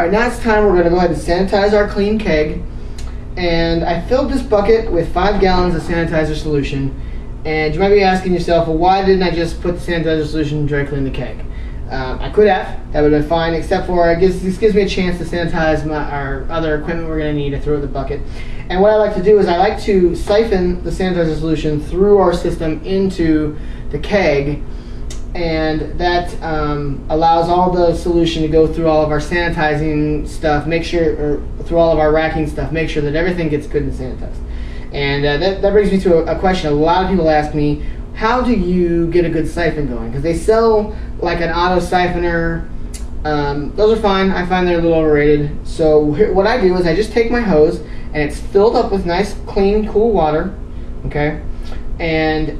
Alright, now it's time. We're going to go ahead and sanitize our clean keg. And I filled this bucket with 5 gallons of sanitizer solution. And you might be asking yourself, well, why didn't I just put the sanitizer solution directly in the keg? I could have. That would have been fine, except for this gives me a chance to sanitize our other equipment we're going to need to throw in the bucket. And what I like to do is I like to siphon the sanitizer solution through our system into the keg, and that allows all the solution to go through all of our sanitizing stuff, or through all of our racking stuff, make sure that everything gets good and sanitized. And that brings me to a question. A lot of people ask me, how do you get a good siphon going? Because they sell like an auto siphoner. Those are fine. I find they're a little overrated. So what I do is I just take my hose, and it's filled up with nice, clean, cool water, okay? And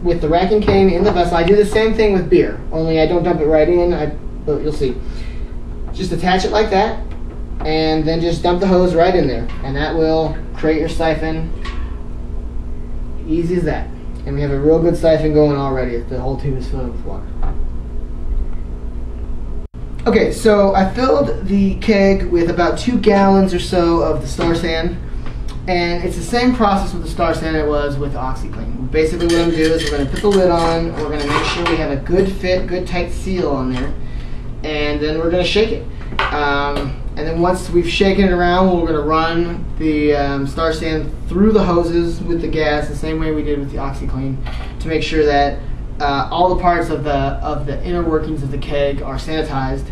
with the racking cane in the vessel, I do the same thing with beer, only I don't dump it right in, but you'll see. Just attach it like that, and then just dump the hose right in there, and that will create your siphon. Easy as that. And we have a real good siphon going already if the whole tube is filled with water. Okay, so I filled the keg with about 2 gallons or so of the Star San, and it's the same process with the Star San it was with OxyClean. Basically what I'm going to do is we're going to put the lid on, we're going to make sure we have a good fit, good tight seal on there, and then we're going to shake it. And then once we've shaken it around, we're going to run the Star San through the hoses with the gas, the same way we did with the OxyClean, to make sure that all the parts of the inner workings of the keg are sanitized.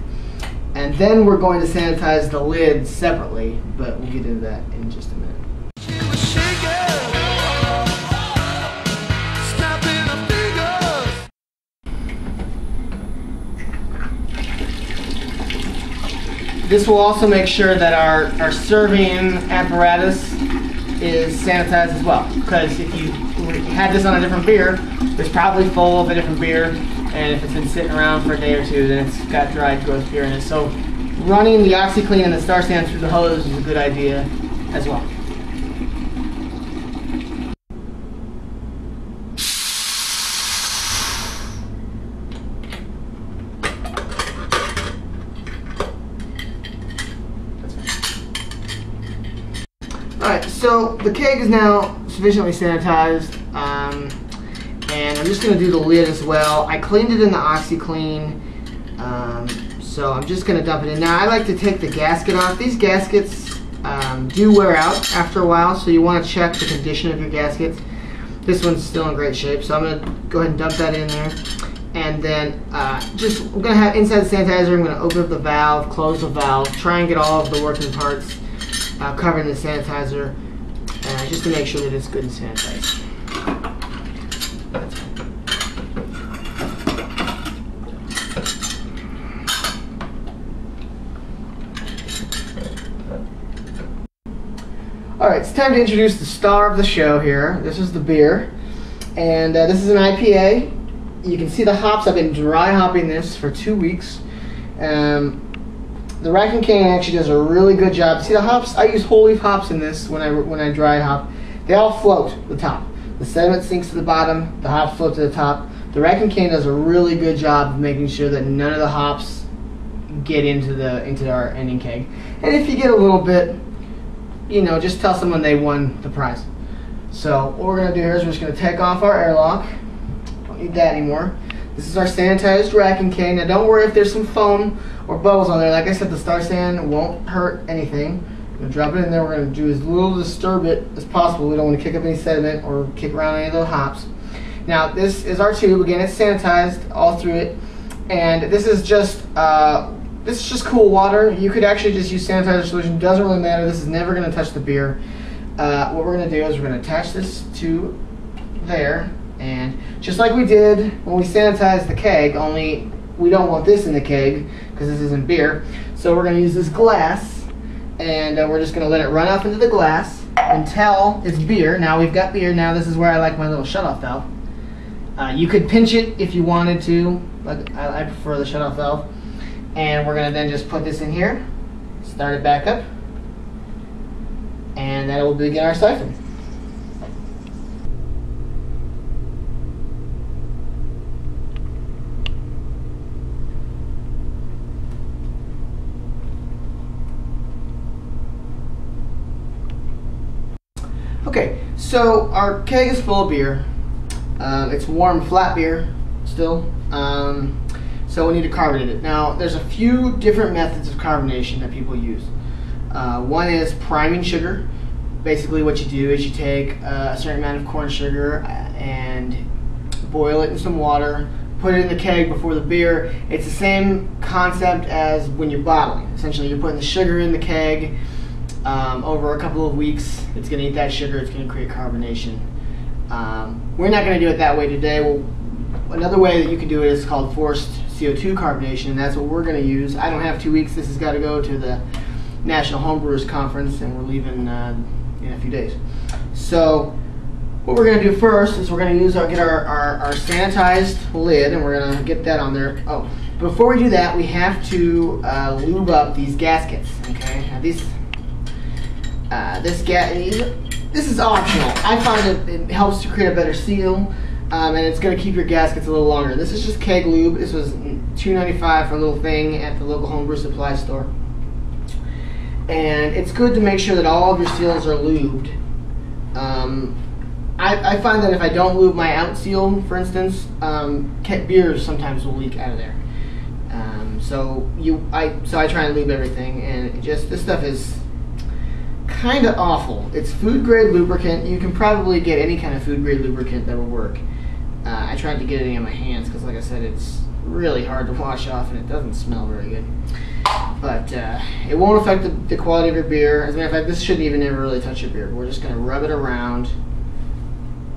And then we're going to sanitize the lid separately, but we'll get into that in just a minute. This will also make sure that our serving apparatus is sanitized as well. Because if you had this on a different beer, it's probably full of a different beer, and if it's been sitting around for a day or two, then it's got dried gross beer in it. So running the OxyClean and the Star San through the hose is a good idea as well. Alright, so the keg is now sufficiently sanitized, and I'm just going to do the lid as well. I cleaned it in the OxyClean, so I'm just going to dump it in. Now I like to take the gasket off. These gaskets do wear out after a while, so you want to check the condition of your gaskets. This one's still in great shape, so I'm going to go ahead and dump that in there. And then we're going to have inside the sanitizer, I'm going to open up the valve, close the valve, try and get all of the working parts covered in the sanitizer, just to make sure that it's good and sanitized. Alright, it's time to introduce the star of the show here. This is the beer, and this is an IPA. You can see the hops. I've been dry hopping this for 2 weeks. The racking cane actually does a really good job. See the hops? I use whole leaf hops in this when I dry hop. They all float to the top. The sediment sinks to the bottom. The hops float to the top. The racking cane does a really good job of making sure that none of the hops get into our ending keg. And if you get a little bit, you know, just tell someone they won the prize. So what we're going to do here is we're just going to take off our airlock. Don't need that anymore. This is our sanitized racking cane. Now don't worry if there's some foam or bubbles on there. Like I said, the Star San won't hurt anything. We're going to drop it in there. We're going to do as little to disturb it as possible. We don't want to kick up any sediment or kick around any of the hops. Now this is our tube. Again, it's sanitized all through it. And this is just cool water. You could actually just use sanitizer solution. Doesn't really matter. This is never going to touch the beer. What we're going to do is we're going to attach this to there. And just like we did when we sanitized the keg, only we don't want this in the keg because this isn't beer. So we're going to use this glass, and we're just going to let it run up into the glass until it's beer. Now we've got beer. Now this is where I like my little shutoff valve. You could pinch it if you wanted to, but I prefer the shutoff valve. And we're going to then just put this in here, start it back up, and that will begin our siphon. So our keg is full of beer. It's warm, flat beer still. So we need to carbonate it. Now, there's a few different methods of carbonation that people use. One is priming sugar. Basically what you do is you take a certain amount of corn sugar and boil it in some water, put it in the keg before the beer. It's the same concept as when you're bottling. Essentially, you're putting the sugar in the keg. Over a couple of weeks, it's going to eat that sugar. It's going to create carbonation. We're not going to do it that way today. Well, another way that you can do it is called forced CO2 carbonation, and that's what we're going to use. I don't have 2 weeks. This has got to go to the National Homebrewers Conference, and we're leaving in a few days. So what we're going to do first is we're going to get our sanitized lid, and we're going to get that on there. Oh, before we do that, we have to lube up these gaskets. Okay, now this is optional. I find it helps to create a better seal, and it's going to keep your gaskets a little longer. This is just keg lube. This was $2.95 for a little thing at the local homebrew supply store. And it's good to make sure that all of your seals are lubed. I find that if I don't lube my out seal, for instance, beers sometimes will leak out of there. So I try and lube everything, and this stuff is kind of awful. It's food grade lubricant. You can probably get any kind of food grade lubricant that will work. I tried to get it in my hands because, like I said, it's really hard to wash off and it doesn't smell very good. But it won't affect the quality of your beer. As a matter of fact, this shouldn't even ever really touch your beer. We're just going to rub it around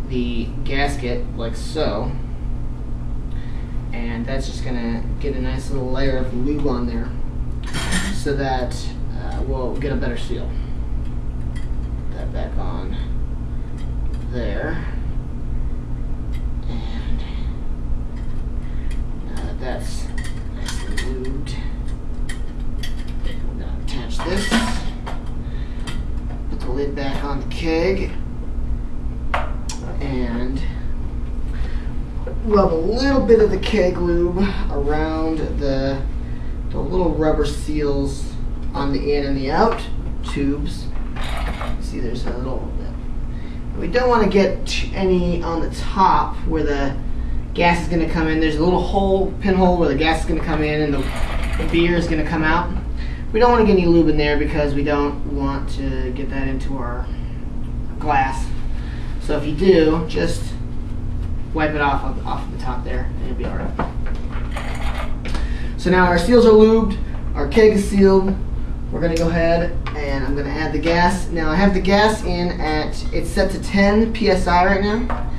the gasket like so. And that's just going to get a nice little layer of lube on there so that we'll get a better seal. Put that back on there. And now that that's nicely lubed, we're going to attach this. Put the lid back on the keg. And rub a little bit of the keg lube around the little rubber seals on the in and the out tubes. See, there's a little bit. We don't want to get any on the top where the gas is going to come in. There's a little pinhole where the gas is going to come in and the beer is going to come out. We don't want to get any lube in there because we don't want to get that into our glass. So if you do, just wipe it off the top there and it'll be alright. So now our seals are lubed, our keg is sealed. We're going to go ahead and I'm going to add the gas. Now I have the gas in it's set to 10 psi right now.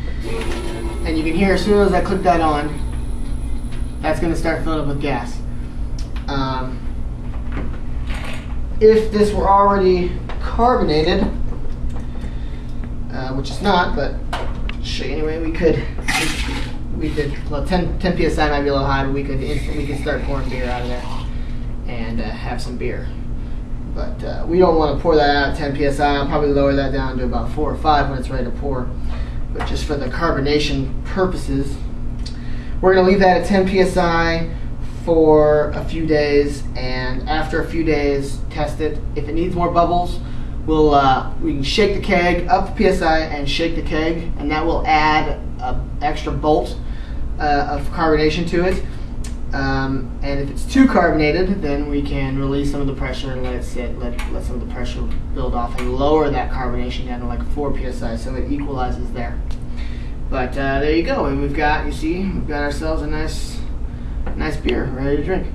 And you can hear as soon as I click that on, that's going to start filling up with gas. If this were already carbonated, which it's not, but I'll show you anyway, we could, well, 10 psi might be a little high, but we could start pouring beer out of there and have some beer. But we don't want to pour that out at 10 psi. I'll probably lower that down to about 4 or 5 when it's ready to pour. But just for the carbonation purposes, we're going to leave that at 10 psi for a few days, and after a few days, test it. If it needs more bubbles, we can shake the keg up to psi and shake the keg, and that will add an extra bolt of carbonation to it. And if it's too carbonated, then we can release some of the pressure and let it sit, let some of the pressure build off and lower that carbonation down to like 4 psi so it equalizes there. But there you go, and we've got ourselves a nice beer ready to drink.